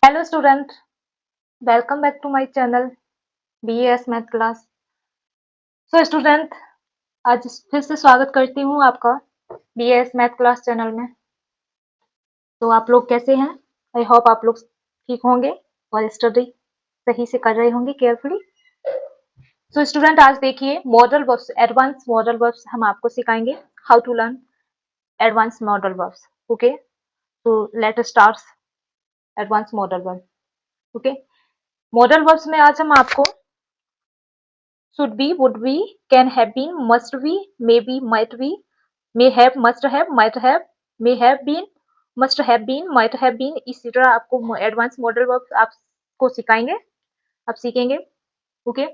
Hello student, welcome back to my channel BAS Math class. So student, आज फिर से स्वागत करती हूँ आपका BAS मैथ क्लास चैनल में। तो आप लोग कैसे हैं? आई होप आप लोग ठीक होंगे और स्टडी सही से कर रहे होंगे केयरफुली। सो स्टूडेंट, आज देखिए modal verbs, advance modal verbs हम आपको सिखाएंगे। How to learn advance modal verbs. Okay, तो let us start advance modal verb. Okay, modal verbs में आज हम आपको should be, would be, can have been, must be, maybe, might be, may have, must have, might have, may have been, must have been, might have been, इसी तरह आपको advance modal verb आपको सिखाएंगे, आप सीखेंगे। ओके,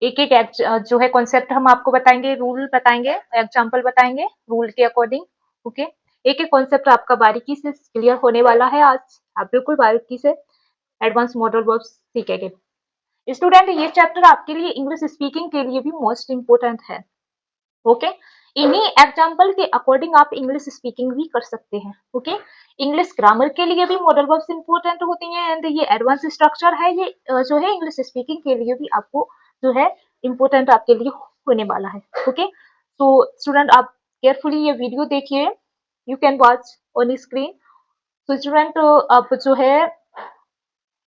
एक एक जो है कॉन्सेप्ट हम आपको बताएंगे, रूल बताएंगे, एग्जाम्पल बताएंगे रूल के अकॉर्डिंग। ओके, एक एक कॉन्सेप्ट आपका बारीकी से क्लियर होने वाला है आज। आप बिल्कुल बारीकी से एडवांस मॉडल वर्ब सीखेंगे। स्टूडेंट, ये चैप्टर आपके लिए इंग्लिश स्पीकिंग के लिए भी मोस्ट इंपोर्टेंट है। ओके, इन्हीं एग्जाम्पल के अकॉर्डिंग आप इंग्लिश स्पीकिंग भी कर सकते हैं। ओके, इंग्लिश ग्रामर के लिए भी मॉडल वर्ब्स इंपोर्टेंट होती हैं एंड ये एडवांस स्ट्रक्चर है, ये जो है इंग्लिश स्पीकिंग के लिए भी आपको जो है इंपोर्टेंट आपके लिए होने वाला है। ओके, तो स्टूडेंट आप केयरफुली ये वीडियो देखिए, you can watch on screen. तो स्टूडेंट आप जो है,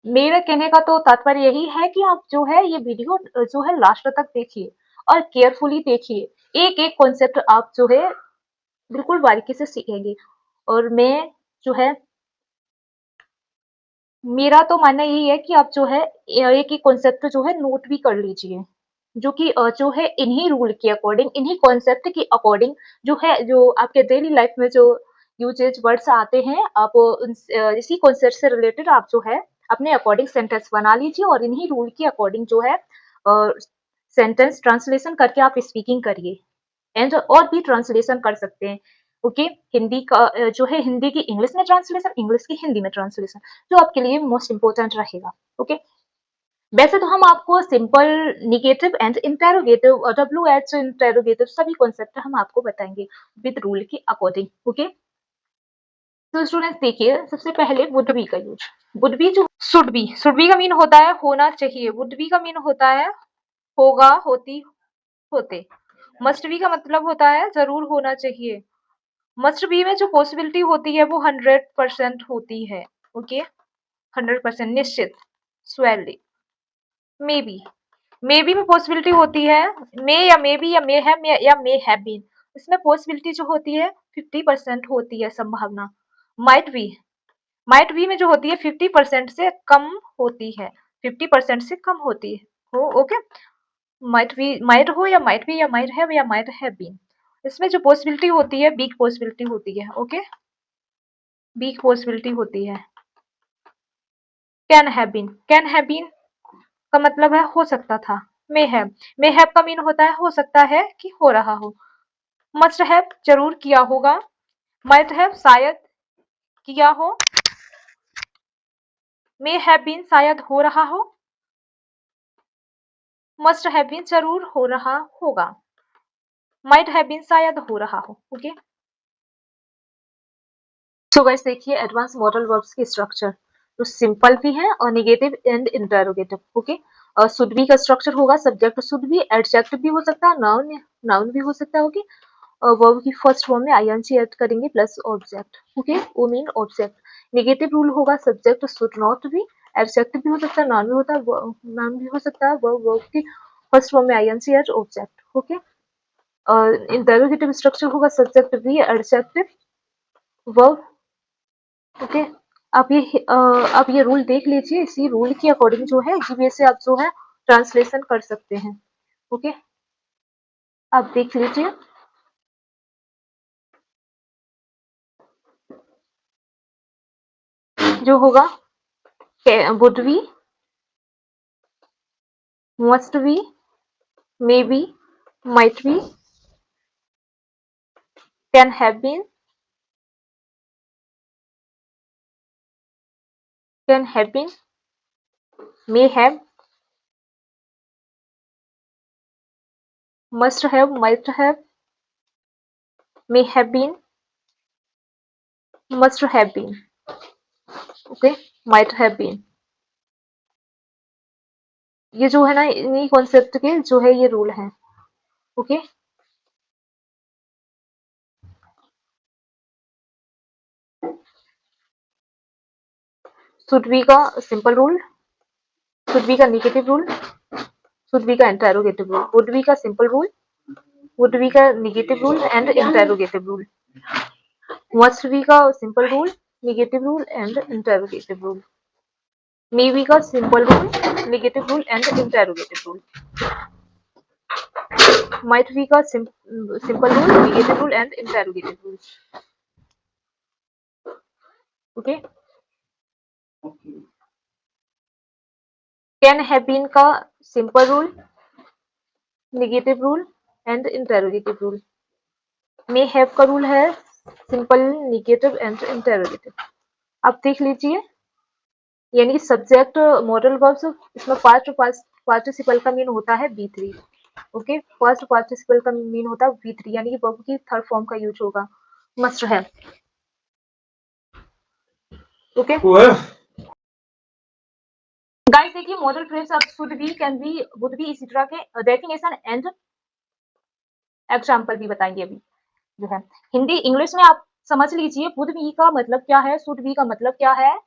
मेरे कहने का तो तात्पर्य यही है कि आप जो है ये वीडियो जो है लास्ट तक देखिए और केयरफुली देखिए। एक एक कॉन्सेप्ट आप जो है बिल्कुल बारीकी से सीखेंगे। और मैं जो है, मेरा तो मानना यही है कि आप जो है एक एक कॉन्सेप्ट जो है नोट भी कर लीजिए, जो कि जो है इन्हीं रूल के अकॉर्डिंग, इन्हीं कॉन्सेप्ट के अकॉर्डिंग जो है, जो आपके डेली लाइफ में जो यूजेज वर्ड्स आते हैं, आप इसी कॉन्सेप्ट से रिलेटेड आप जो है अपने अकॉर्डिंग सेंटेंस बना लीजिए और इन्हीं रूल के अकॉर्डिंग जो है सेंटेंस ट्रांसलेशन करके आप स्पीकिंग करिए एंड और भी ट्रांसलेशन कर सकते हैं। ओके, हिंदी का जो है हिंदी की इंग्लिश में ट्रांसलेशन, इंग्लिश की हिंदी में ट्रांसलेशन, जो आपके लिए मोस्ट इंपोर्टेंट रहेगा। ओके, वैसे तो हम आपको सिंपल, निगेटिव एंड इंटेरोगेटिव और WH इंटेरोगेटिव सभी कॉन्सेप्ट हम आपको बताएंगे विद रूल के अकॉर्डिंग। ओके, तो स्टूडेंट्स देखिए, सबसे पहले वुड बी का यूज। वुड बी जो शुड बी का मीन होता है होना चाहिए, वुड बी का मीन होता है होगा, होती, होते। मस्ट बी का मतलब होता है जरूर होना चाहिए। मस्ट बी में जो पॉसिबिलिटी होती है वो 100% होती है। ओके, 100% निश्चित, स्वेरली। मे बी में पॉसिबिलिटी होती है, मे या मे बी या मे हैव या मे हैव बीन, इसमें पॉसिबिलिटी जो होती है 50% होती है संभावना। माइट बी में जो होती है 50% से कम होती है, 50% से कम होती है। हो ओके, माइट बी, माइट हो या माइट बी या माइट हैव बीन, इसमें जो पॉसिबिलिटी होती है बिग पॉसिबिलिटी होती है। ओके, बिग पॉसिबिलिटी होती है। कैन हैव बीन का मतलब है हो सकता था। मे हैव का मीन होता है हो सकता है कि हो रहा हो। मस्ट हैव जरूर किया होगा। माइट हैव शायद किया हो। मे हैव बीन शायद हो रहा हो। मस्ट हैव बीन जरूर हो रहा होगा। माइट हैव बीन शायद हो रहा हो। ओके, तो गाइस देखिए एडवांस मॉडल वर्ब्स की स्ट्रक्चर, तो सिंपल भी है और नेगेटिव एंड इंटरोगेटिव। ओके, और शुड बी का स्ट्रक्चर होगा, सब्जेक्ट शुड बी, एडजेक्टिव भी हो सकता है, नाउन भी हो सकता है। ओके, और वर्ब की फर्स्ट फॉर्म में आईएनजी ऐड करेंगे प्लस ऑब्जेक्ट। ओके, वो मीन ऑब्जेक्ट। नेगेटिव रूल होगा, subject should not B, adjective भी हो सकता है, नाउन भी होता है, नाउन भी हो सकता है, वर्ब की फर्स्ट फॉर्म में आईएनजी ऐड ऑब्जेक्ट। ओके, और इंटरोगेटिव स्ट्रक्चर होगा, subject be, adjective, verb. Okay, आप ये रूल देख लीजिए, इसी रूल के अकॉर्डिंग जो है जीबीए से आप जो है ट्रांसलेशन कर सकते हैं। ओके, आप देख लीजिए। जो होगा would be, must be, may be, might be, can have been, may have, must have, might have, may have been, must have been। Okay, might have been. ये जो है ना, इन्हीं कॉन्सेप्ट के जो है ये रूल हैं। ओके, शुड बी का सिंपल रूल, शुड बी का नेगेटिव रूल, शुड बी का इंटेरोगेटिव रूल, वुड बी का सिंपल रूल, वुड बी का negative rule and interrogative rule, must be का simple rule, negative rule and interrogative rule, may be का simple rule, negative rule and interrogative rule, might be का simple rule, negative rule and interrogative rule. Okay, can have been का simple rule, negative rule and interrogative rule. may have का rule है simple, negative and interrogative. आप देख लीजिए, यानी subject modal verbs, इसमें past participle का मीन होता है बी3। ओके, फर्स्ट पार्टिसिपल का मीन होता है बी3, यानी कि वर्ब की थर्ड फॉर्म का यूज होगा मस्ट हैव। ओके गाइस, देखिए मॉडल फ्रेज अब should be, can be, would be, इसी तरह के डेफिनेशन एंड एग्जाम्पल भी बताएंगे अभी जो है। हिंदी इंग्लिश में आप समझ लीजिए वुड बी का मतलब क्या है, शुड बी का मतलब क्या है,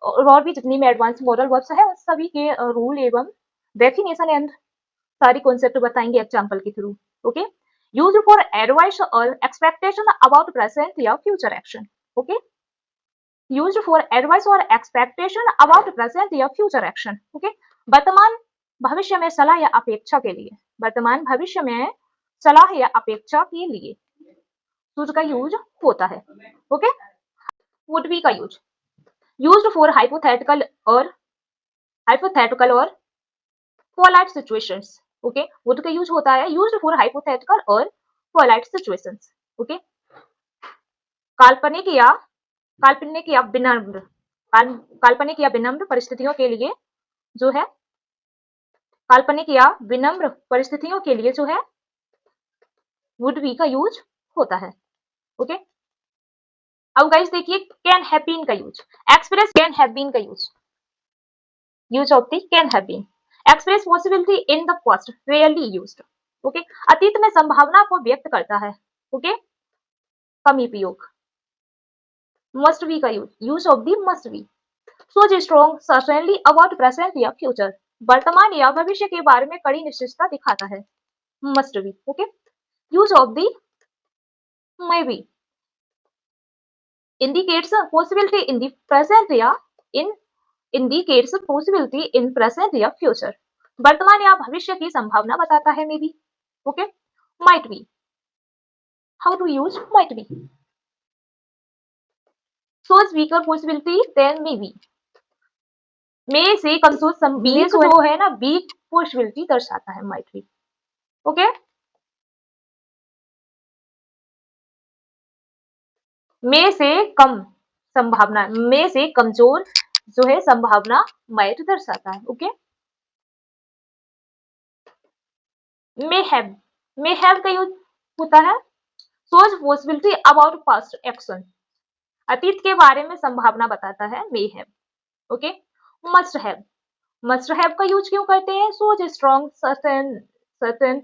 और भी जितनी भी एडवांस मॉडल वर्ब्स है उन सभी के रूल एवं डेफिनेशन एंड सारी कॉन्सेप्ट बताएंगे एग्जाम्पल के through. Okay, use for advice और एक्सपेक्टेशन अबाउट प्रेजेंट या future action. Okay, used for advice और एक्सपेक्टेशन अबाउट प्रेजेंट या फ्यूचर एक्शन। ओके, वर्तमान भविष्य में सलाह या अपेक्षा के लिए, वर्तमान भविष्य में सलाह या अपेक्षा के लिए शुड का यूज होता है। ओके, वुड बी का यूज, यूज्ड फॉर हाइपोथेटिकल और पोलाइट सिचुएशंस। ओके, वुड का यूज होता है यूज्ड फॉर हाइपोथेटिकल और पोलाइट सिचुएशंस। ओके, काल्पनिक या विनम्र, काल्पनिक या विनम्र परिस्थितियों के लिए जो है, काल्पनिक या विनम्र परिस्थितियों के लिए जो है वुड बी का यूज होता है। ओके, अब गाइस देखिए कैन हैव बीन का use, express can have been का use, use of the can have been, express possibility in the past, rarely used. Okay, अतीत में संभावना को व्यक्त करता है। ओके, कम उपयोग। मस्ट बी का use, use of the must be, सोच स्ट्रॉन्ग सर्टेनली अबाउट प्रेजेंट या फ्यूचर, वर्तमान या भविष्य के बारे में कड़ी निश्चितता दिखाता है। Must be. Okay, use of the may be, indicates a possibility in the present या in indicates a possibility in present या future, वर्तमान या भविष्य की संभावना बताता है may B. Okay, might be, how to use might be, shows weaker possibility than maybe, मे से कमजोर वीक जो है ना, वीक पॉसिबिलिटी दर्शाता है might be। ओके, मे से कम संभावना, मे से कमजोर जो है संभावना might दर्शाता है। ओके, मे हैव का यूज होता है shows possibility about past action, अतीत के बारे में संभावना बताता है may have. Okay, must have का यूज क्यों करते हैं, सोच स्ट्रॉन्ग सर्टेन,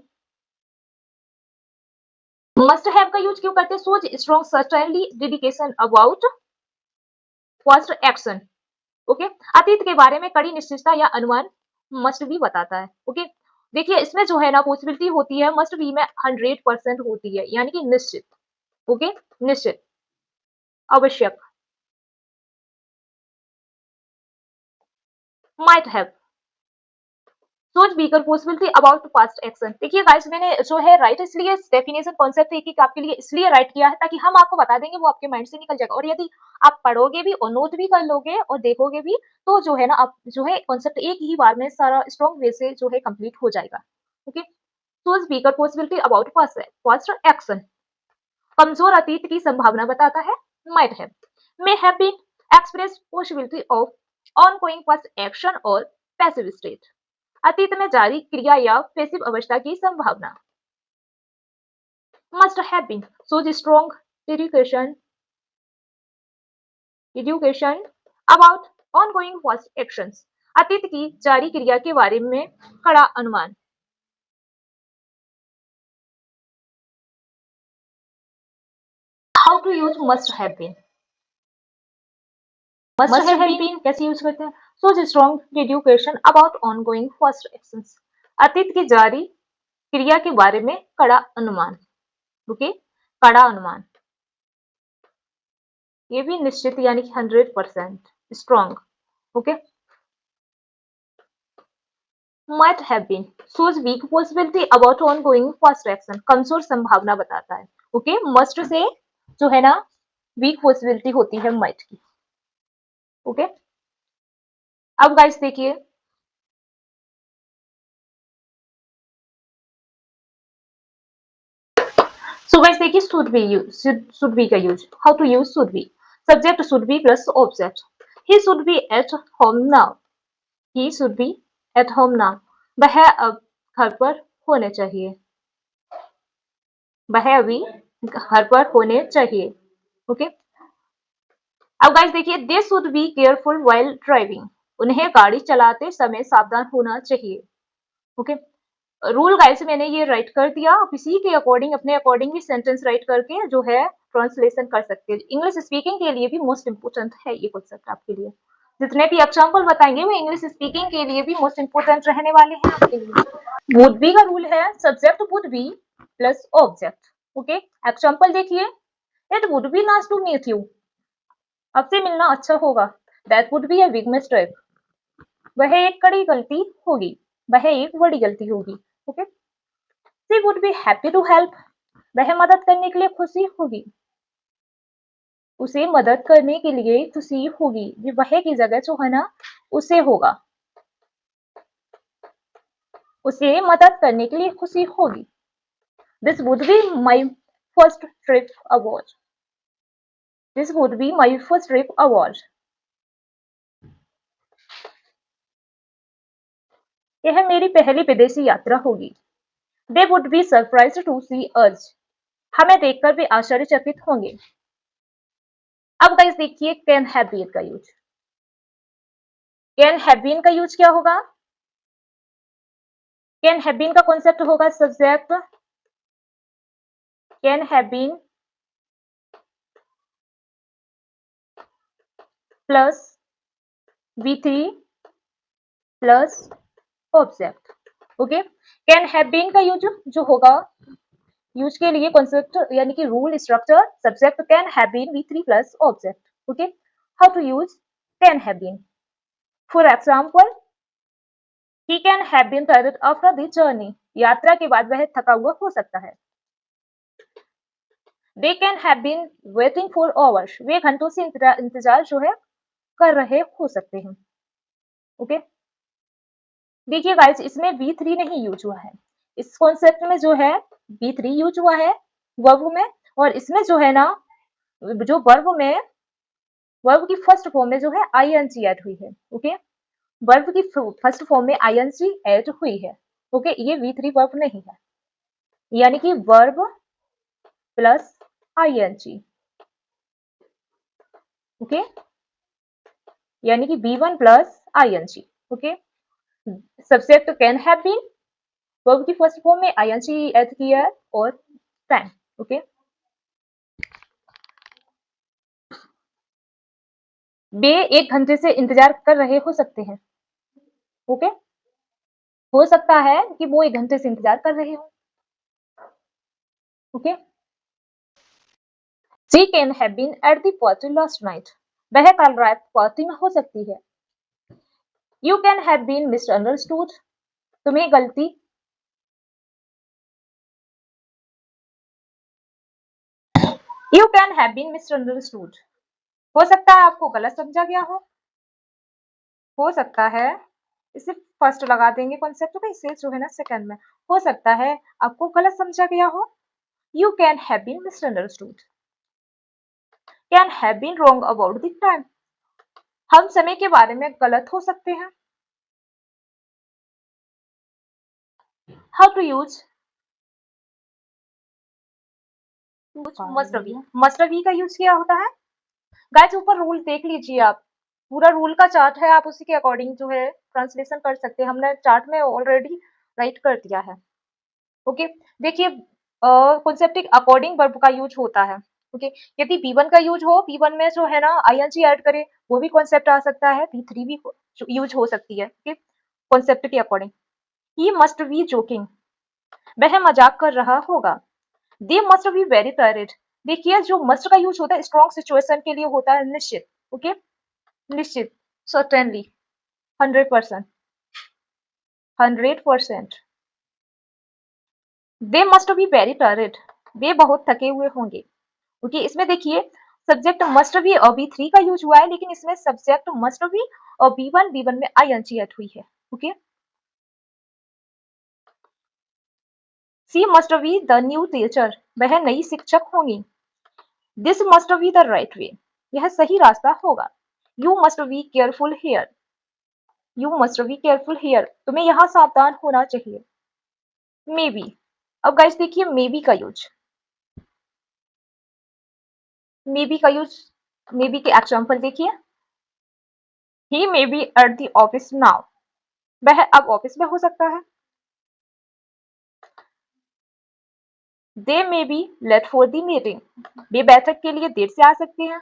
मस्ट हैव का यूज क्यों करते हैं, सोच strong certainly dedication about past action. Okay, अतीत के बारे में कड़ी निश्चितता या अनुमान मस्ट भी बताता है। ओके, देखिए इसमें जो है ना पॉसिबिलिटी होती है मस्ट बी में 100% होती है, यानी कि निश्चित। ओके, निश्चित, आवश्यक। माइट हैव, सोच weaker possibility about past action. देखिए गाइस, मैंने जो है राइट इसलिए डेफिनेशन कॉन्सेप्ट एक एक आपके लिए इसलिए राइट किया है ताकि हम आपको बता देंगे, वो आपके माइंड से निकल जाएगा। और यदि आप पढ़ोगे भी और नोट भी कर लोगे और देखोगे भी तो जो है ना आप जो है कॉन्सेप्ट एक ही बार में सारा स्ट्रॉन्ग वे से जो है कंप्लीट हो जाएगा। Okay, shows weaker possibility about past action, कमजोर अतीत की संभावना बताता है might have. May have been, express possibility of ongoing past action और पैसिव स्टेट, अतीत में जारी क्रिया या पैसिव अवस्था की संभावना। Must have been, shows strong education about ongoing past actions, अतीत की जारी क्रिया के बारे में कड़ा अनुमान। How to use must have been. Must have been कैसे यूज करते हैं? सोच strong deduction about ongoing past actions, अतीत की जारी क्रिया के बारे में कड़ा अनुमान। ओके, कड़ा अनुमान, ये भी निश्चित यानी कि 100% strong. Okay, might have been shows weak possibility about ongoing past action, कमजोर संभावना बताता है। ओके, मस्ट से जो है ना वीक पॉसिबिलिटी होती है might की। ओके, अब गाइस देखिए, सो गाइस देखिए should be use, should be का use. How to use should be. Subject should be plus object. He should be at home now, he should be at home now, वह अब घर पर होने चाहिए, वह अभी घर पर होने चाहिए। ओके, अब गाइस देखिए, they should be careful while driving, उन्हें गाड़ी चलाते समय सावधान होना चाहिए। ओके, रूल गाइस मैंने ये राइट कर दिया, आप इसी के अकॉर्डिंग अपने अकॉर्डिंग भी सेंटेंस राइट करके जो है ट्रांसलेशन कर सकते हैं। इंग्लिश स्पीकिंग के लिए भी मोस्ट इंपोर्टेंट है ये कॉन्सेप्ट आपके लिए। जितने भी एग्जाम्पल बताएंगे वो इंग्लिश स्पीकिंग के लिए भी मोस्ट इंपोर्टेंट रहने वाले हैं आपके लिए। वुड बी का रूल है subject would be plus object. Okay, example देखिए, it would be nice to meet you, आपसे मिलना अच्छा होगा। That would be a big mistake, वह एक कड़ी गलती होगी, वह एक बड़ी गलती होगी। Okay, she would be happy to help, वह मदद करने के लिए खुशी होगी, उसे मदद करने के लिए खुशी होगी, ये वह की जगह जो है ना उसे होगा, उसे मदद करने के लिए खुशी होगी। This would be my first trip abroad, this would be my first trip abroad, यह मेरी पहली विदेशी यात्रा होगी। They would be surprised to see us, हमें देखकर वे आश्चर्यचकित होंगे। अब गाइस देखिए कैन हैव बीन का यूज। कैन हैव बीन का यूज क्या होगा? कैन हैव बीन का कॉन्सेप्ट होगा subject can have been plus V3 plus object. Okay, can have been का यूज जो होगा, यूज के लिए कॉन्सेप्ट यानी कि rule structure subject can have been V3 plus object. Okay, how to use can have been. For example, he can have been tired after the journey, यात्रा के बाद वह थका हुआ हो सकता है। They can have been waiting for hours, वे घंटों से इंतजार जो है कर रहे हो सकते हैं। ओके, देखिए गाइस इसमें V3 नहीं यूज हुआ है, इस कॉन्सेप्ट में जो है V3 यूज हुआ है वर्ब में, और इसमें जो है ना जो वर्ब की फर्स्ट फॉर्म में जो है ing ऐड हुई है। ओके, वर्ब की फर्स्ट फॉर्म में ing ऐड हुई है। ओके, ये V3 वर्ब नहीं है, यानी कि वर्ब प्लस ing। ओके, यानी कि V1 plus ing। Okay, subject can have been, verb की फर्स्ट फॉर्म में ing ऐड किया है और टाइम। ओके, वे 1 घंटे से इंतजार कर रहे हो सकते हैं। ओके, हो सकता है कि वो 1 घंटे से इंतजार कर रहे हो। Okay, she can have been at the party last night, वह कल रात पार्टी में हो सकती है। You can have been misunderstood, तुम्हें गलती you can have been misunderstood, हो सकता है आपको गलत समझा गया हो सकता है, इसे फर्स्ट लगा देंगे कॉन्सेप्ट पे, इसे जो है ना सेकंड में, हो सकता है आपको गलत समझा गया हो। You can have been misunderstood, can have been wrong about the time, हम समय के बारे में गलत हो सकते हैं। How to use must be, must be का यूज क्या होता है? गाइस ऊपर रूल देख लीजिए आप, पूरा रूल का चार्ट है, आप उसी के अकॉर्डिंग जो है ट्रांसलेशन कर सकते हैं। हमने चार्ट में ऑलरेडी राइट कर दिया है। ओके, देखिए कॉन्सेप्टिक अकॉर्डिंग वर्ब का यूज होता है। ओके, यदि बी1 का यूज हो, बी1 में जो है ना आईएनजी ऐड करे, वो भी कॉन्सेप्ट आ सकता है, बी3 भी यूज हो सकती है। ओके, कॉन्सेप्ट के according. He must be joking, वह मजाक कर रहा होगा। They must be very tired, देखिए जो मस्ट का यूज होता है स्ट्रॉन्ग सिचुएशन के लिए होता है, निश्चित। ओके, निश्चित, certainly, 100%, 100%। They must be very tired, वे बहुत थके हुए होंगे। ओके, इसमें देखिए सब्जेक्ट मस्ट बी और बी थ्री का यूज हुआ है, लेकिन इसमें सब्जेक्ट मस्ट बी और बी वन में आईएनजी ऐड हुई है। Okay, she must be the new teacher, वह नई शिक्षक होंगी। This must be the right way, यह सही रास्ता होगा। You must be careful here, you must be careful here, तुम्हें यहाँ सावधान होना चाहिए। मे बी, अब गाइस देखिए मे बी का यूज, मे बी का यूज, मे बी के एग्जाम्पल देखिए। He may be at the office now, वह अब ऑफिस में हो सकता है। They may be late for the meeting, वे बैठक के लिए देर से आ सकते हैं।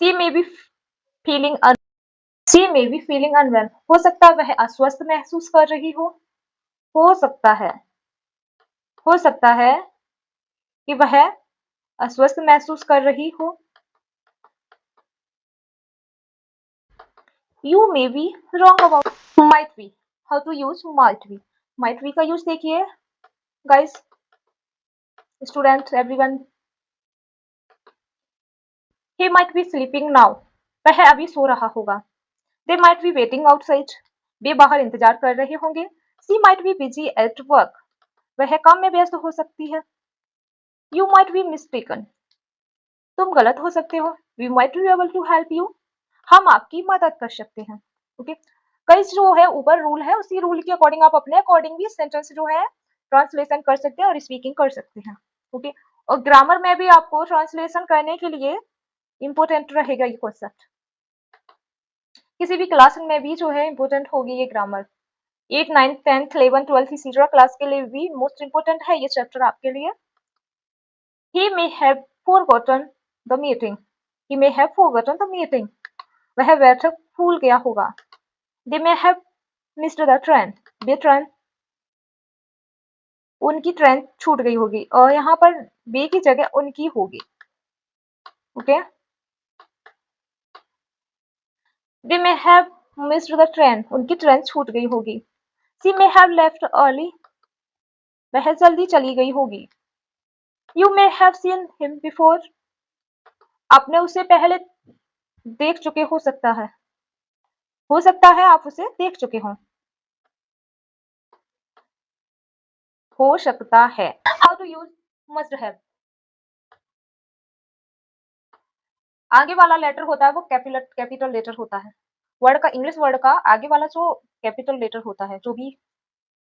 She may be feeling she may be feeling unwell, हो सकता है वह अस्वस्थ महसूस कर रही हो सकता है, हो सकता है कि वह अस्वस्थ महसूस कर रही हो। You may be wrong about, might be, how to use might be. Might be का यूज देखिए guys, student everyone. He might be sleeping now, वह अभी सो रहा होगा। They might be waiting outside, वे बाहर इंतजार कर रहे होंगे। She might be busy at work, वह काम में व्यस्त हो सकती है। यू माइट बी मिस्टेकन, तुम गलत हो सकते हो। We might be able to help you, हम आपकी मदद कर सकते हैं। ओके, कई जो है ऊपर रूल है, उसी रूल के अकॉर्डिंग आप अपने अकॉर्डिंग भी सेंटेंस जो है ट्रांसलेशन कर सकते हैं और स्पीकिंग कर सकते हैं। ओके, और ग्रामर में भी आपको ट्रांसलेशन करने के लिए इम्पोर्टेंट रहेगा ये कॉन्सेप्ट, किसी भी क्लास में भी जो है इम्पोर्टेंट होगी ये ग्रामर। 8, 9, 10th, 11, 12 इसी तरह क्लास के लिए भी मोस्ट इम्पोर्टेंट है ये चैप्टर आपके लिए। He may have forgotten the meeting, he may have forgotten the meeting, वह बैठक भूल गया होगा। They may have missed the train, वे ट्रेन, उनकी ट्रेन छूट गई होगी, और यहाँ पर बे की जगह उनकी होगी। Okay, they may have missed the train, उनकी ट्रेन छूट गई होगी। सी मे हैव लेफ्ट अर्ली, वह जल्दी चली गई होगी। You may have seen him before, आपने उसे पहले देख चुके हो सकता है आप उसे देख चुके हो सकता है। How to use must have, आगे वाला लेटर होता है वो कैपिटल लेटर होता है। वर्ड का, इंग्लिश वर्ड का आगे वाला जो कैपिटल लेटर होता है, जो भी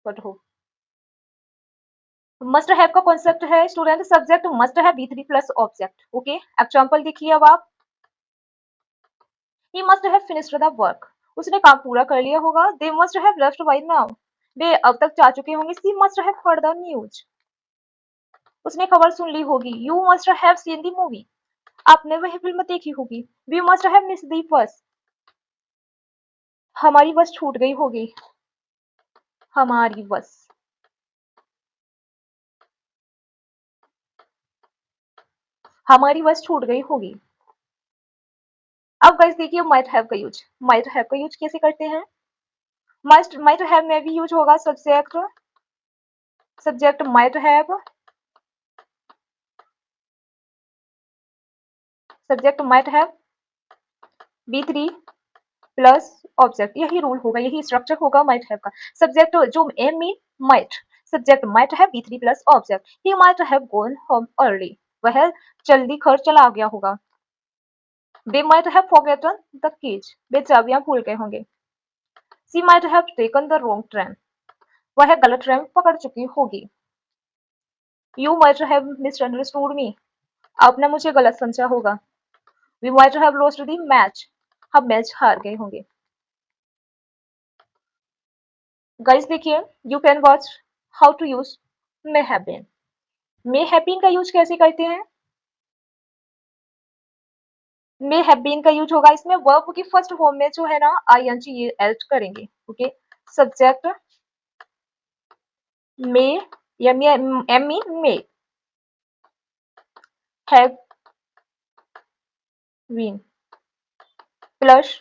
वर्ड हो। मस्ट हैव का कॉन्सेप्ट है student, subject must have B three plus object. Okay, example देखिए अब आप। He must have finished the work, उसने काम पूरा कर लिया होगा। They must have left by now, वे अब तक जा चुके होंगे। She must have heard the news, उसने खबर सुन ली होगी। You must have seen the movie, आपने वह फिल्म देखी होगी। We must have miss the bus, हमारी बस छूट गई होगी। हमारी बस, हमारी बस छूट गई होगी। अब गाइस देखिए माइट हैव का यूज, माइट हैव का यूज कैसे करते हैं। माइट हैव में भी यूज होगा subject, subject might have, subject might have B three plus object, यही रूल होगा, यही स्ट्रक्चर होगा माइट हैव का। सब्जेक्ट जो M mean might, subject might have B three plus object. He might have gone home early, वह जल्दी घर चला गया होगा। They might have forgotten the keys, वे चाबियां भूल गए होंगे। She might have taken the wrong train, वह गलत ट्रेन पकड़ चुकी होगी। You might have misunderstood me, आपने मुझे गलत समझा होगा। We might have lost the match, हम मैच हार गए होंगे। गाइस देखिए, you can watch how to use may have been. May have been का यूज कैसे करते हैं? मे हैव बीन का यूज होगा इसमें वर्ब की फर्स्ट फॉर्म में जो है ना आईएनजी ऐड करेंगे। Okay, subject may, M mean may, have been plus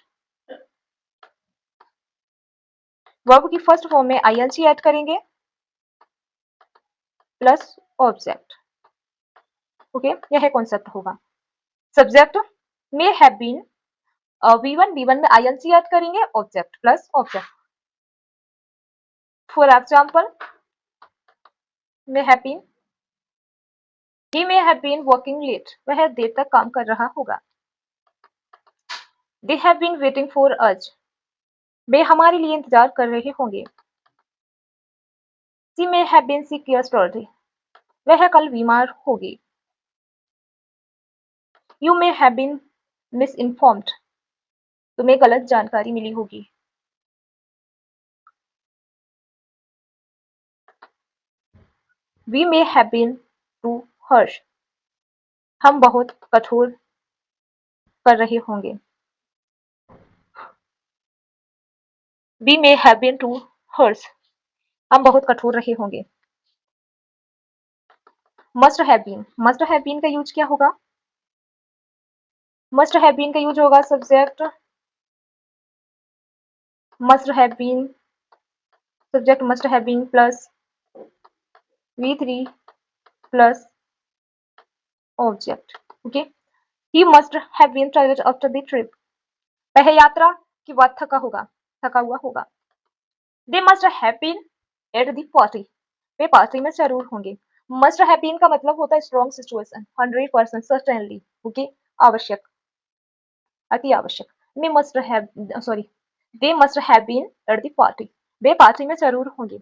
verb की फर्स्ट फॉर्म में आईएनजी ऐड करेंगे प्लस ऑब्जेक्ट। ओके, यह कॉन्सेप्ट होगा। Subject may have been, V1 में आईएनजी ऐड करेंगे, object plus object. For example, may have been, he may have been working late, वह देर तक काम कर रहा होगा। They have been waiting for us, वे हमारे लिए इंतजार कर रहे होंगे। She may have been sick yesterday, वह कल बीमार होगी। You may have been misinformed, तुम्हें गलत जानकारी मिली होगी। We may have been too harsh, हम बहुत कठोर कर रहे होंगे। We may have been too harsh, हम बहुत कठोर रहे होंगे। Must have been, must have been का यूज क्या होगा? Must have been का यूज होगा subject must have been, subject must have been plus V3 plus object. Okay, he must have been tired after the trip, वह यात्रा के बाद थका होगा, थका हुआ होगा। They must have been at the party, way party में जरूर होंगे। Must have been का मतलब होता है स्ट्रॉन्ग सिचुएशन, 100% सर्टेनली। ओके, आवश्यक, अति आवश्यक। They must have, sorry, they must have been at the party, way party में जरूर होंगे।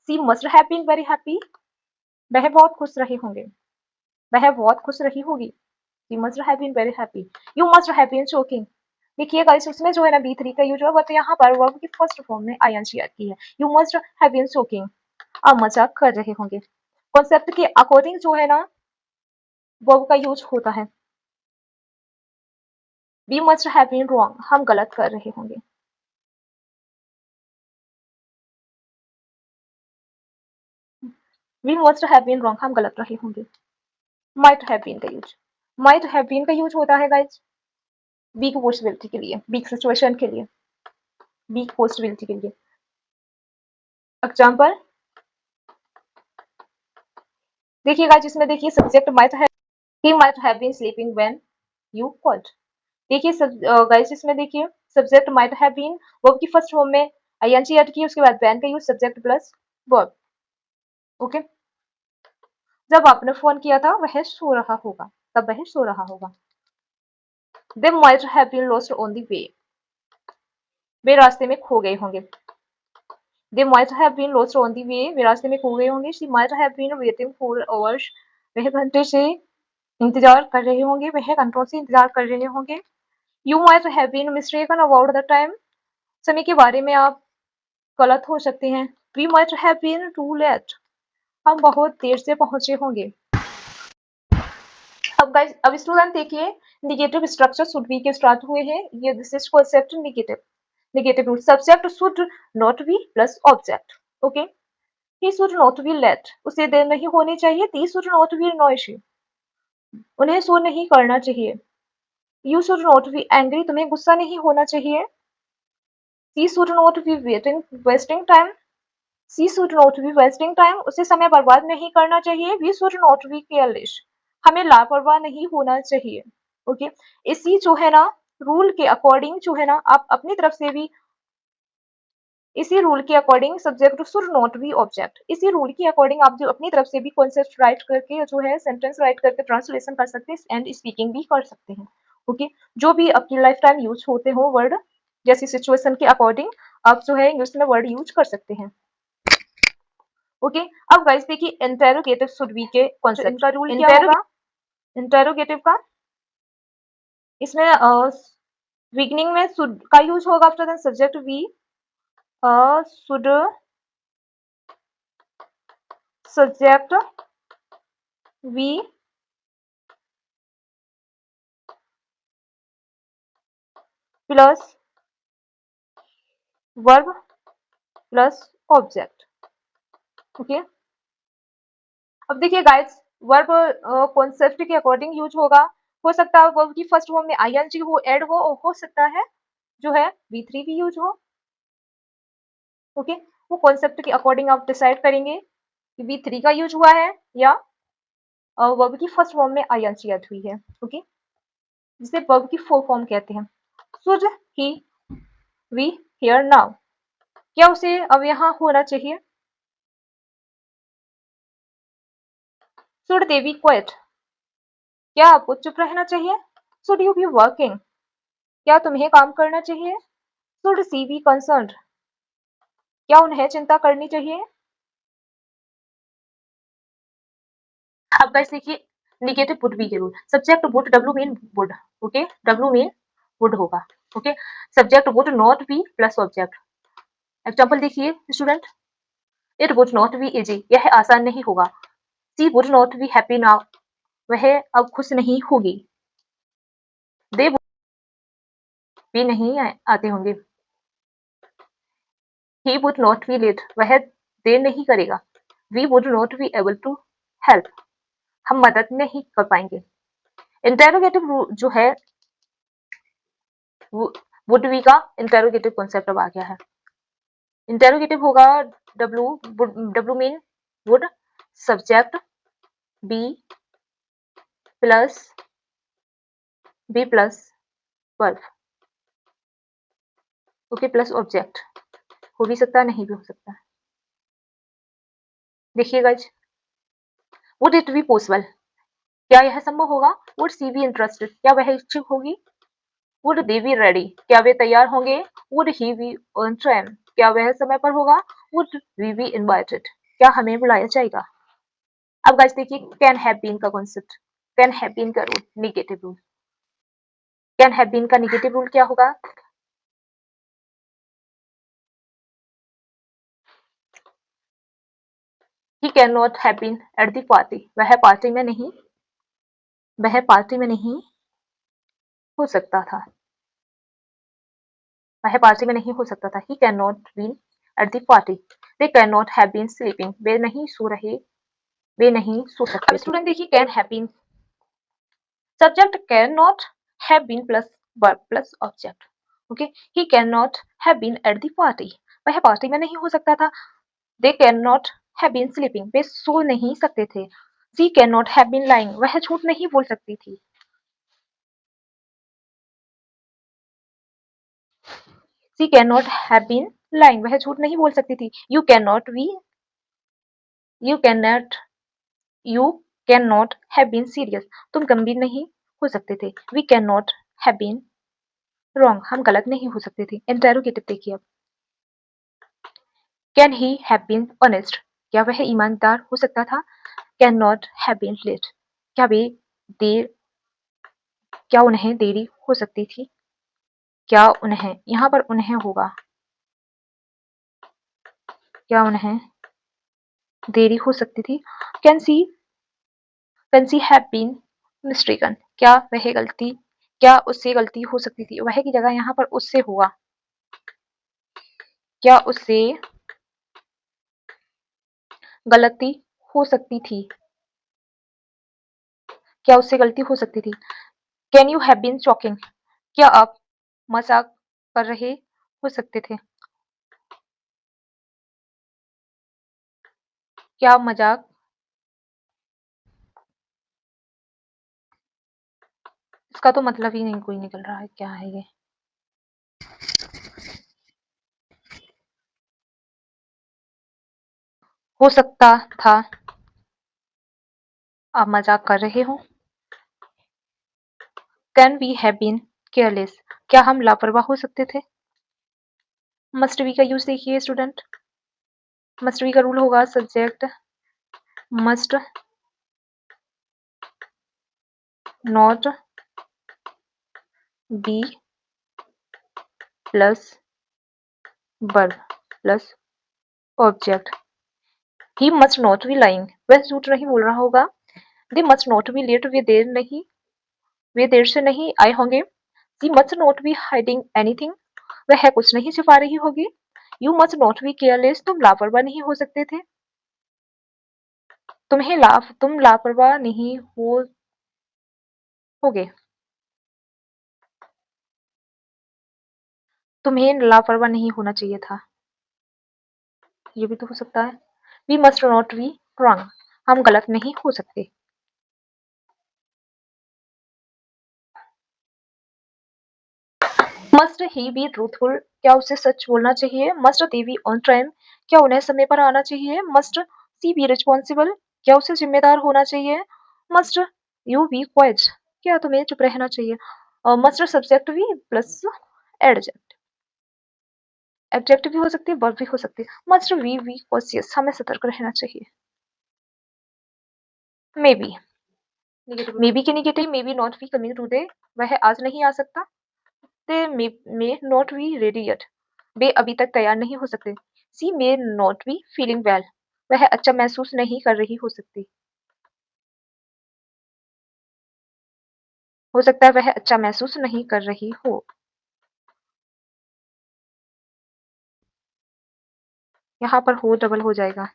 She must have been very happy, वह बहुत खुश रहे होंगे, वह बहुत खुश रही होगी। She must have been very happy. You must have been joking. देखिए गाइस, उसमें जो है ना B3 का यूज हुआ, बट यहाँ पर वर्ब की फर्स्ट फॉर्म में आईएनजी ऐड की है। You must have been joking, आप मजाक कर रहे होंगे। कॉन्सेप्ट के अकॉर्डिंग जो है ना वर्ब का यूज होता है। We must have been wrong, हम गलत कर रहे होंगे। We must have been wrong, हम गलत रहे होंगे। Might have been का यूज, might have been का यूज होता है गाइस वीक पॉसिबिलिटी के लिए, वीक सिचुएशन के लिए, वीक पॉसिबिलिटी के लिए। एग्जाम्पल देखिएगा, जिसमें देखिए सब्जेक्ट माइट है, he might have been sleeping when you called. देखिए गाइस, इसमें देखिए subject might have been, verb की फर्स्ट फॉर्म में आईएनजी ऐड की, उसके बाद व्हेन का use, subject plus verb. Okay, जब आपने फोन किया था वह सो रहा होगा, तब वह सो रहा होगा। They might have been lost on the way, वे रास्ते में खो गए होंगे। They might have been lost on the way, वे रास्ते में खो गए होंगे। She might have been waiting for hours, वह घंटे से इंतजार कर रहे होंगे, वह घंटों से इंतजार कर रहे होंगे। You might have been mistaken about the time, समय के बारे में आप गलत हो सकते हैं। We might have been too late, हम बहुत देर से पहुंचे होंगे। अब गाइस, अब स्टूडेंट देखिए, निगेटिव स्ट्रक्चर शुड बी के स्टार्ट हुए हैं। ये this is concept negative, negative root. Subject should not be plus object. Okay, he should not be late, उसे देर नहीं होनी चाहिए। They should not be noisy, उन्हें शोर नहीं करना चाहिए। You should not be angry, तुम्हें गुस्सा नहीं होना चाहिए। She should not be wasting time, she should not be wasting time, उसे समय बर्बाद नहीं करना चाहिए। We should not be careless, हमें लापरवाह नहीं होना चाहिए। ओके, इसी जो है ना रूल के अकॉर्डिंग जो है ना आप अपनी तरफ से भी, इसी रूल के according subject should not B object, इसी रूल के अकॉर्डिंग आप जो अपनी तरफ से भी कॉन्सेप्ट राइट करके जो है सेंटेंस राइट करके ट्रांसलेशन कर सकते हैं एंड स्पीकिंग भी कर सकते हैं। ओके, जो भी आपकी लाइफ टाइम यूज होते हो वर्ड, जैसी सिचुएशन के अकॉर्डिंग आप जो है इंग्लिश में वर्ड यूज कर सकते हैं। ओके, अब गाइस देखिए इंटेरोगेटिव शुड बी के कॉन्सेप्ट का रूल क्या होगा। इंटेरोगेटिव का इसमें बिगनिंग में शुड का यूज होगा after the subject V, should subject V plus verb plus object. Okay, अब देखिए गाइस, वर्ब कॉन्सेप्ट के अकॉर्डिंग यूज होगा। हो सकता है वर्ब की फर्स्ट फॉर्म में आईएनजी हो ऐड हो सकता है जो है वी3 भी यूज हो। ओके, वो कॉन्सेप्ट के अकॉर्डिंग आप डिसाइड करेंगे कि वी3 का यूज हुआ है या वर्ब की फर्स्ट फॉर्म में आईएनजी ऐड हुई है। ओके, जिसे वर्ब की फुल फॉर्म कहते हैं। Should he we here now, क्या उसे अब यहाँ होना चाहिए? शुड दे बी क्वाइट, क्या आपको चुप रहना चाहिए? शुड यू बी वर्किंग, क्या तुम्हें काम करना चाहिए? शुड सी बी कंसर्न्ड, क्या उन्हें चिंता करनी चाहिए? अब गाइस देखिए निगेटिव वुड बी के rule. Subject would, W mean would. Okay, W mean would होगा। Okay, subject would not be plus object. Example देखिए student, it would not be easy, यह आसान नहीं होगा। She would not be happy now, वह अब खुश नहीं होगी। दे भी नहीं आते होंगे। He would not be late, वह देर नहीं करेगा। We would not be able to help, हम मदद नहीं कर पाएंगे। इंटेरोगेटिव जो है वुड बी का इंटेरोगेटिव कॉन्सेप्ट अब आ गया है। इंटेरोगेटिव होगा W, W mean would, subject be plus verb. Okay, plus object. हो भी सकता है, नहीं भी हो सकता है। देखिए guys, would it be possible, क्या यह संभव होगा? वुड सी बी इंटरेस्टेड, क्या वह इच्छुक होगी? वुड दे बी रेडी, क्या वे तैयार होंगे? Would he be on time, क्या वह समय पर होगा? वुड वी बी इनवाइटेड, क्या हमें बुलाया जाएगा? अब गाइस देखिए कैन हैव बीन का कॉन्सेप्ट। कैन हैव बीन का rule, negative rule. Can have been का निगेटिव रूल क्या होगा? He can not have been at the party, वह पार्टी में नहीं हो सकता था। वह पार्टी में नहीं हो सकता था। He can not been at the party. They can not have been sleeping, वे नहीं सो सकते। अब स्टूडेंट देखिए can have been, subject can not have been plus verb plus object. Okay, he can not have been at the party, वह party में नहीं हो सकता था। They can not have been sleeping, वे सो नहीं सकते थे। She can not have been lying, वह झूठ नहीं बोल सकती थी। She can not have been lying, वह झूठ नहीं बोल सकती थी। You can not you can not have been serious, तुम गंभीर नहीं हो सकते थे। We can not have been wrong, हम गलत नहीं हो सकते थे। इंटेरोगेटिव देखिए अब, can he have been honest, क्या वह ईमानदार हो सकता था? Can not have been late, क्या वे देर क्या उन्हें देरी हो सकती थी? क्या उन्हें, यहाँ पर उन्हें होगा, क्या उन्हें देरी हो सकती थी? Can she have been mistaken, क्या उससे गलती हो सकती थी? वह की जगह यहाँ पर उससे होगा, क्या उससे गलती हो सकती थी? क्या उससे गलती हो सकती थी? Can you have been shocking, क्या आप मजाक कर रहे हो सकते थे? क्या मजाक, इसका तो मतलब ही नहीं कोई निकल रहा है, क्या है ये? हो सकता था आप मजाक कर रहे हो। Can we have been careless, क्या हम लापरवाह हो सकते थे? मस्ट बी का यूज देखिए स्टूडेंट, मस्ट बी का रूल होगा subject must not be plus verb plus object. He must not be lying, वह झूठ नहीं बोल रहा होगा। They must not be late, वे देर से नहीं आए होंगे। She must not be hiding anything, वह कुछ नहीं छिपा रही होगी। You must not be careless, तुम लापरवाह नहीं हो सकते थे। तुम लापरवाह नहीं होगे, तुम्हें लापरवाह नहीं होना चाहिए था। ये भी तो हो सकता है। We must not be wrong, हम गलत नहीं हो सकते। मस्ट ही बी ट्रूथफुल, क्या उसे सच बोलना चाहिए। Must they be on time, क्या उन्हें समय पर आना चाहिए। मस्ट सी बी रिस्पॉन्सिबल, क्या उसे जिम्मेदार होना चाहिए। मस्ट यू बी क्वाइट, क्या तुम्हें चुप रहना चाहिए। मस्ट सब्जेक्ट भी प्लस एडजेक्ट, एडजेक्ट भी हो सकती है, वर्ब भी हो सकती है। मस्ट वी बी कॉशियस, हमें सतर्क रहना चाहिए। मे बी, मे बी के negative, may be not be coming today, वह आज नहीं आ सकता। They may not be ready yet, वे अभी तक तैयार नहीं हो सकते। She may not be feeling well, वह अच्छा महसूस नहीं कर रही हो सकती। हो सकता है वह अच्छा महसूस नहीं कर रही हो। यहाँ पर हो डबल हो जाएगा।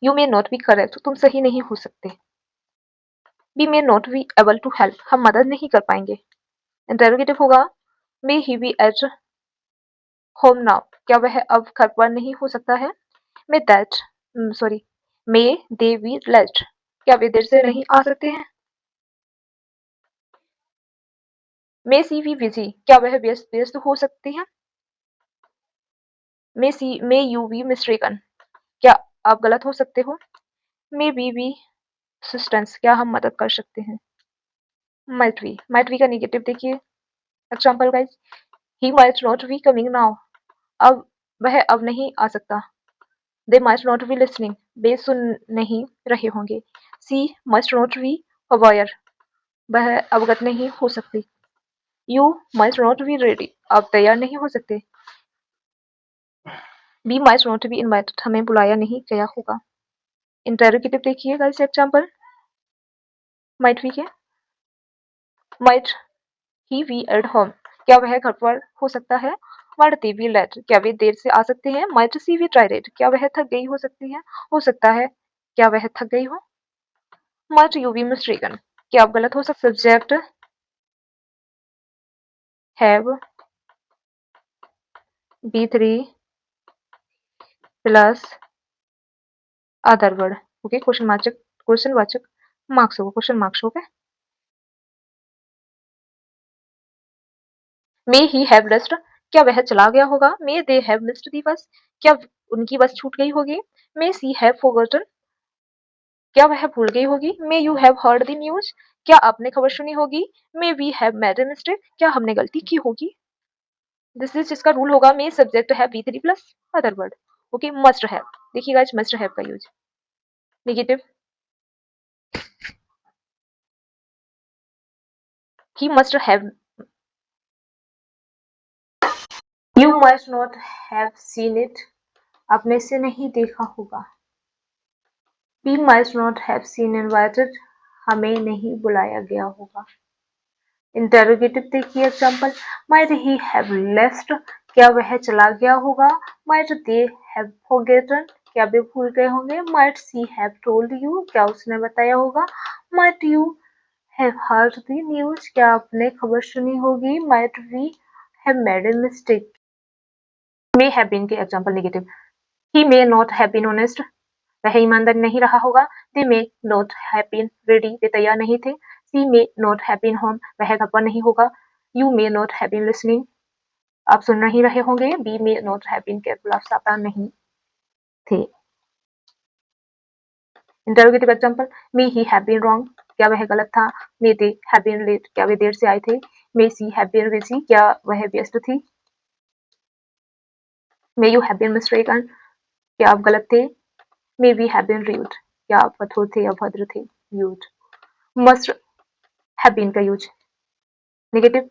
You may not be correct, तुम सही नहीं हो सकते। We may not be able to help, हम मदद नहीं कर पाएंगे। इंटेरोगेटिव होगा, may he be at home now, क्या वह अब घर पर नहीं हो सकता है। May that sorry may they be late, क्या वे देर से नहीं आ सकते हैं। मे सी बी बिजी, क्या वह व्यस्त व्यस्त हो सकती है। मे यू बी मिस्टेकन, क्या आप गलत हो सकते हो। मे बी असिस्टेंस, क्या हम मदद कर सकते हैं। माइट बी का नेगेटिव देखिए example guys. He might not be coming now, अब वह अब नहीं आ सकता। They might not be listening, वे सुन नहीं रहे होंगे। She must not be aware, वह अवगत नहीं हो सकती। You might not be ready, आप तैयार नहीं हो सकते। We might not be invited, हमें बुलाया नहीं गया होगा। इंटेरोगेटिव देखिए गाइस एग्जांपल माइट बी के। Might he be at home, क्या वह घर पर हो सकता है। माइट दे बी लेट, क्या वे देर से आ सकते हैं। माइट सी बी टायर्ड, क्या वह थक गई हो सकती है, हो सकता है क्या वह थक गई हो। माइट यू बी मिस्टेकन, क्या आप गलत हो सकते। Subject have B three plus other word, okay question वाचक मार्क्स होगा, क्वेश्चन मार्क्स होगा। मे ही हैव रेस्ट, क्या वह चला गया होगा। मे दे हैव मिस्ड दी बस, क्या उनकी बस छूट गई होगी। मे सी हैव फॉरगॉटन, क्या वह भूल गई होगी। May you have heard the news, क्या आपने खबर सुनी होगी। May we have made a mistake, क्या हमने गलती की होगी। दिस इज इसका रूल होगा मे सब्जेक्ट है be three plus other word, okay. Must have देखिएगा, इस मस्ट हैव का use negative. He must have, you must not have seen it, आपने इसे नहीं देखा होगा। We must not have seen invited, हमें नहीं बुलाया गया होगा। इंटेरोगेटिव देखिए example. Might he have left, क्या वह चला गया होगा। माइट दे हैव फॉरगेटन, क्या वे भूल गए होंगे। Might she have told you, क्या उसने बताया होगा। Might you have heard the news, क्या आपने खबर सुनी होगी। Might we have made a mistake. May have been के example negative. He may not have been honest, वह ईमानदार नहीं रहा होगा। They may not have been ready, वे तैयार नहीं थे। She may not have been home, वह घर पर नहीं होगा। You may not have been listening, आप सुन नहीं रहे होंगे। Be may not have been careful, आप सावधान नहीं थे। Interrogative example. May he have been wrong, क्या वह गलत था। May they have been late, क्या वे देर से आए थे। May she have been busy, क्या वह व्यस्त थी। May you have been mistaken, क्या आप गलत थे। May we have been rude, क्या आप कठोर थे, अभद्र थे, यूड। मस्ट हैव बीन का use. Negative,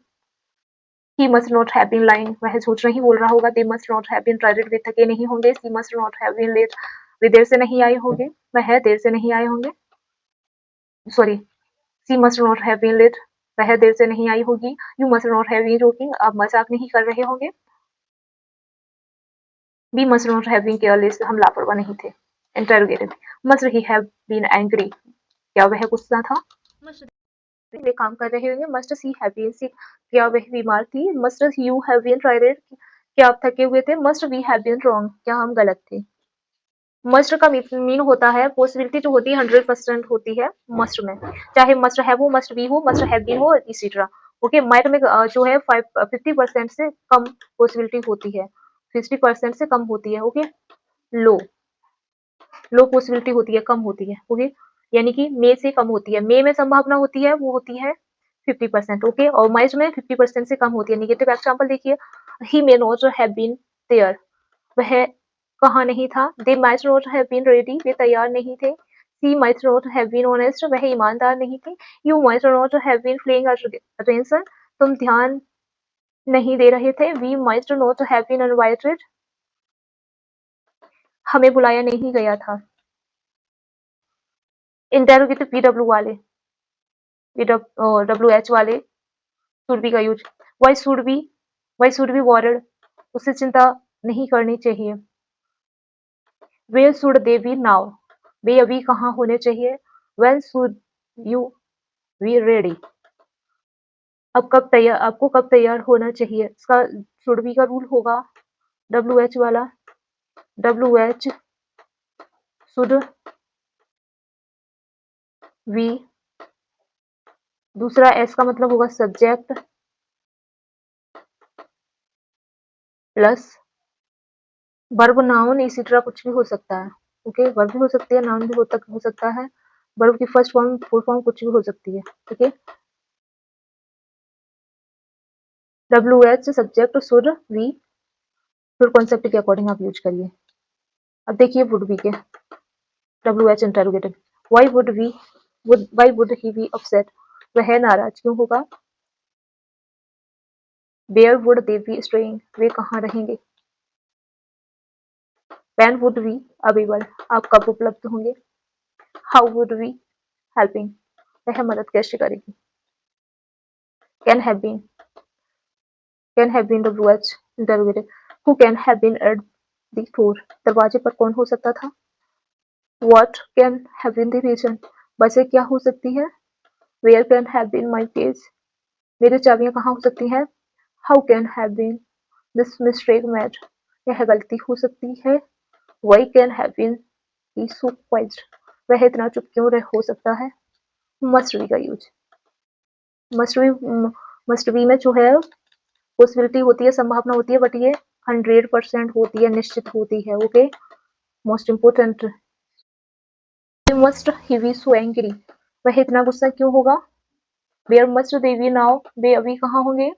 he must not have been lying, वह झूठ नहीं बोल रहा होगा। They must not have been tired, वे थके नहीं होंगे। She must not have been late, वे देर से नहीं आए होंगे। वह देर से नहीं आए होंगे, sorry, she must not have been late, वह देर से नहीं आई होगी। You must not have been joking, आप मजाक नहीं कर रहे होंगे। We must not have been careless, हम लापरवाह नहीं थे। Interrogative, must he have been angry, क्या वह गुस्सा था। मस्ट वे काम कर रहे होंगे। Must she have been sick, क्या वह बीमार थी। Must you have been tired, क्या आप थके हुए थे। Must we have been wrong, क्या हम गलत थे। मस्ट का मीन होता है, पॉसिबिलिटी जो होती है 100% होती है मस्ट में, चाहे मस्ट हैव हो, मस्ट बी हो, मस्ट हैव बीन हो, इसी तरह। ओके, माइट में जो है 50% से कम पॉसिबिलिटी होती है, 50% से कम होती है। ओके, लो लो पॉसिबिलिटी होती है, कम होती है। ओके, यानी कि मे से कम होती है। मे में संभावना होती है, वो होती है 50%। ओके, और माइट में 50% से कम होती है। नेगेटिव एग्जाम्पल देखिए, he may not have been there, वह कहाँ नहीं था। They might not have been ready, वे तैयार नहीं थे। She might not have been honest, वह ईमानदार नहीं थे। You might not have been playing attention, तुम ध्यान नहीं दे रहे थे। We might not have been invited, हमें बुलाया नहीं गया था। इंटेरोगेटिव पीडब्ल्यू वाले, डब्ल्यू एच वाले शुड बी का use. Why should be worried, उससे चिंता नहीं करनी चाहिए। Where should they be now, वे अभी कहाँ होने चाहिए। When should you be ready, अब कब तैयार, आपको कब तैयार होना चाहिए। इसका शुड बी का रूल होगा डब्ल्यू एच वाला, डब्ल्यू एच शुड बी, दूसरा एस का मतलब होगा सब्जेक्ट प्लस वर्ब नाउन, इसी तरह कुछ भी हो सकता है। ओके, वर्ब भी हो सकती है, नाउन भी हो सकता है, वर्ब की फर्स्ट फॉर्म फुल फॉर्म कुछ भी हो सकती है। ठीक है, W H subject should be, फिर कॉन्सेप्ट के अकॉर्डिंग आप यूज करिए। अब देखिए वुड बी के, W H interrogative, why would he be upset, वह नाराज क्यों होगा। Where would they be staying, वे कहाँ रहेंगे। व्हेन वुड बी अवेलेबल, आप कब उपलब्ध होंगे। हाउ वुड बी हेल्पिंग, वह मदद कैसे करेगी। Can have been, can have been W H interrogative, who can have been at the door, दरवाजे पर कौन हो सकता था। What can have been the reason, वजह क्या हो सकती है। Where can have been my keys, मेरी चाबियां कहाँ हो सकती हैं। How can have been this mistake made, यह गलती हो सकती है। Why can have been he so quiet, वह इतना चुप क्यों रह हो सकता है। मस्ट बी का use, must be, must B में जो है पॉसिबिलिटी होती है, संभावना होती है, बट ये 100% होती है, निश्चित होती है। Okay, most important, must he be so angry, वह इतना गुस्सा क्यों होगा। Where must they be now, वे अभी कहाँ होंगे।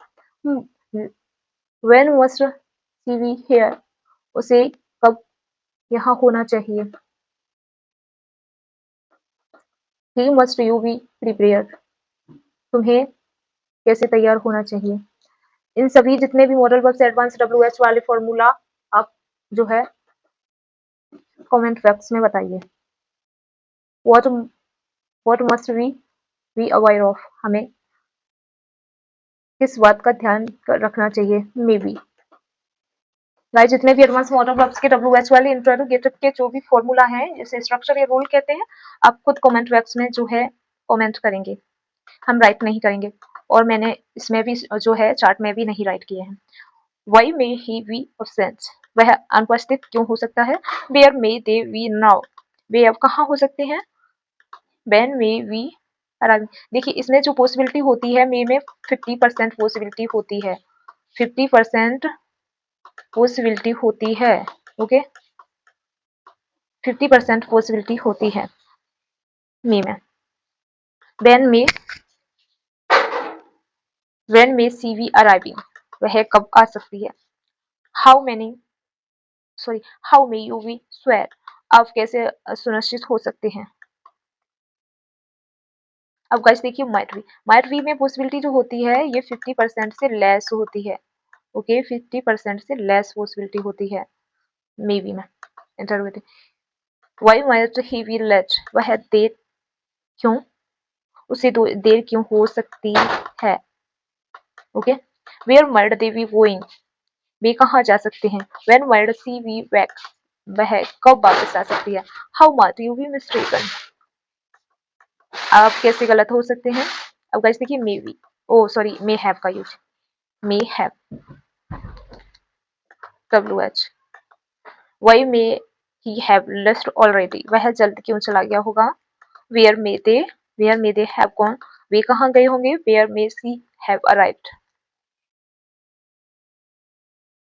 When must he be here, उसे कब यहाँ होना चाहिए। He must you be prepared, तुम्हें कैसे तैयार होना चाहिए। इन सभी जितने भी model verbs advance W H वाले फॉर्मूला आप जो है कमेंट बॉक्स में बताइए। What what must we be aware of, हमें किस बात का ध्यान रखना चाहिए। मे बी गाइस, जितने भी एडवांस मॉडल वर्ब्स के डब्ल्यू एच वाले इंटरोगेटिव के जो भी फॉर्मूला है, जिसे स्ट्रक्चर या रूल कहते हैं, आप खुद कमेंट बॉक्स में जो है कमेंट करेंगे, हम राइट नहीं करेंगे। और मैंने इसमें भी जो है चार्ट में भी नहीं राइट किए हैं। Why may he be absent, वह अनुपस्थित क्यों हो सकता है। Where may they we now, वे अब कहाँ हो सकते हैं। व्हेन मे वी अराइव, देखिए इसमें जो पॉसिबिलिटी होती है, मे में 50% पॉसिबिलिटी होती है, 50% पॉसिबिलिटी होती है। ओके, 50% पॉसिबिलिटी होती है मे में। When may she we arriving, वह कब आ सकती है। How many how may you be sure, आप कैसे सुनिश्चित हो सकते हैं। अब गाइस देखिए माइट बी में पॉसिबिलिटी जो होती है ये 50% से लेस होती है। ओके 50% से लेस पॉसिबिलिटी होती है मे बी में। Interrogative why might he be late, वह देर क्यों, उसे देर क्यों हो सकती है। Okay where might they be going, वे कहाँ जा सकते हैं। When might she be back, वह कब वापस आ सकती है। How might you be mistaken, आप कैसे गलत हो सकते हैं। अब गाइस देखिए may be, oh sorry may have का use, may have WH, Y may he have left already, वह जल्द क्यों चला गया होगा। Where may they have gone, वे कहाँ गए होंगे। Where may she have arrived,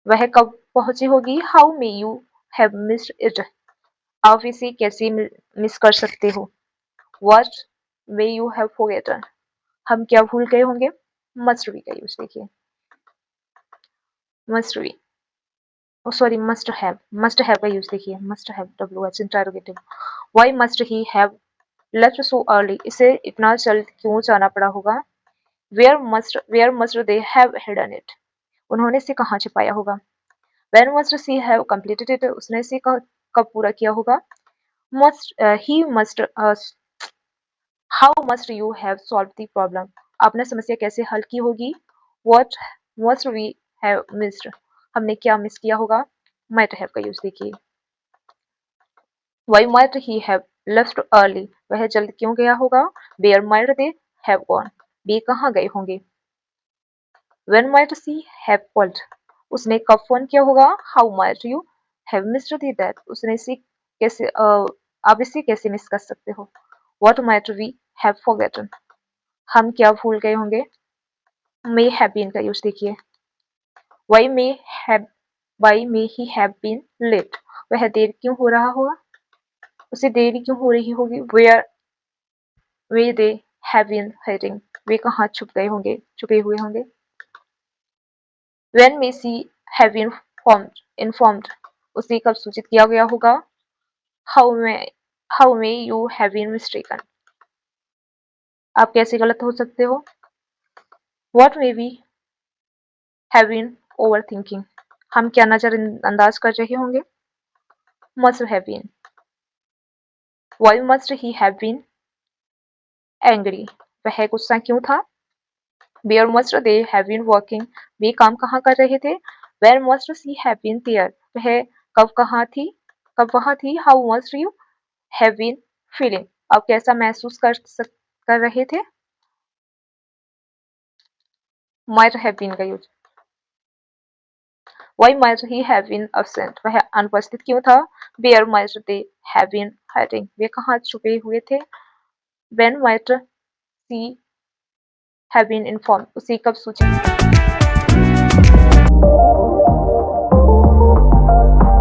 वह कब पहुंची होगी। How may you have missed it, आप इसे कैसे मिस कर सकते हो। What may you have forgotten, हम क्या भूल गए होंगे। मस्ट बी का यूज देखिए, must be, oh sorry must have का यूज देखिए, must have WH interrogative. Why must he have left so early, इसे इतना जल्द क्यों जाना पड़ा होगा। Where must they have hidden it, उन्होंने इसे कहाँ छिपाया होगा। When must she have completed it, उसने इसे कब पूरा किया होगा। Must how must you have solve the problem, आपने समस्या कैसे हल की होगी। What must we have missed, हमने क्या मिस किया होगा। माइट हैव का यूज देखिए। Why might he have left early, वह जल्द क्यों गया होगा। Where might they have gone, वे कहाँ गए होंगे। When might she have called, उसने कब फोन किया होगा। How might you have missed the that, उसने इसे कैसे आप इसे कैसे मिस कर सकते हो। What might we have forgotten, हम क्या भूल गए होंगे। मे हैव बीन का यूज देखिए। Why may have why may he have been late, वह देर क्यों हो रहा होगा, उसे देरी क्यों हो रही होगी। Where they have been hiding, वे कहाँ छुप गए होंगे, छुपे हुए होंगे। When may she have been informed, उसे कब सूचित किया गया होगा। How may you have been mistaken, आप कैसे गलत हो सकते हो। What may be have been overthinking, हम क्या नजरअंदाज कर रहे होंगे। Must have been, why must he have been angry, वह गुस्सा क्यों था। Where must they have been working, वे काम कहाँ कर रहे थे। Where must she have been there, वह कब वहाँ थी। How must you have been feeling, आप कैसा महसूस कर रहे थे। माइट हैव बीन का use. Why might he have been absent, वह अनुपस्थित क्यों था। Where might they have been hiding, वे कहाँ छुपे हुए थे। When might she have been inform, उसे कब सूचित